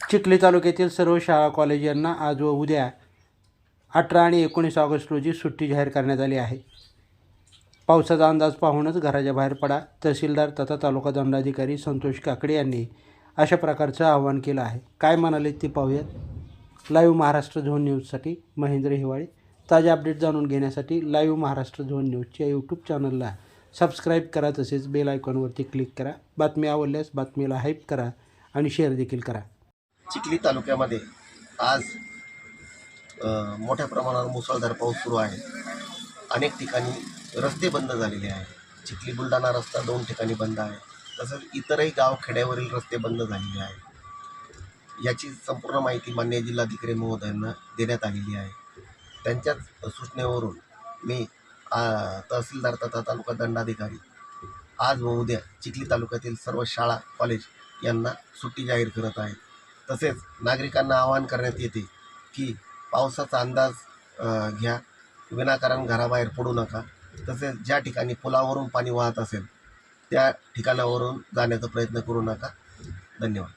चिखली तालुक्यातील सर्व शाळा कॉलेज यांना आज व उद्या 18 आणि 19 ऑगस्ट रोजी सुट्टी जाहीर करण्यात आली आहे. पावसाचा अंदाज पाहूनच घराच्या बाहेर पडा. तहसीलदार तथा तालुका दंडाधिकारी संतोष काकडे यांनी अशा प्रकारचं आवाहन केलं आहे. काय म्हणाले ते पाहूयात. लाईव्ह महाराष्ट्र झोन न्यूजसाठी महेंद्र हिवाळे. ताज्या अपडेट जाणून घेण्यासाठी लाईव्ह महाराष्ट्र झोन न्यूजच्या यूट्यूब चॅनलला सबस्क्राईब करा. तसेच बेल आयकॉनवरती क्लिक करा. बातमी आवडल्यास बातमीला हाईप करा आणि शेअर देखील करा. चिखली तालुक्यामध्ये आज मोठ्या प्रमाणावर मुसळधार पाऊस सुरू आहे. अनेक ठिकाणी रस्ते बंद झालेले आहेत. चिखली बुलढाणा रस्ता 2 ठिकाणी बंद आहे. तसंच इतरही गावखेड्यावरील रस्ते बंद झालेले आहेत. याची संपूर्ण माहिती माननीय जिल्हाधिकारी महोदयांना देण्यात आलेली आहे. त्यांच्याच सूचनेवरून मी तहसीलदार तथा तालुका दंडाधिकारी आज व उद्या चिखली तालुक्यातील सर्व शाळा कॉलेज यांना सुट्टी जाहीर करत आहे. तसेच नागरिकांना आवाहन करण्यात येते की पावसाचा अंदाज घ्या, विनाकारण घराबाहेर पडू नका. तसेच ज्या ठिकाणी पुलावरून पाणी वाहत असेल त्या ठिकाणावरून जाण्याचा प्रयत्न करू नका. धन्यवाद.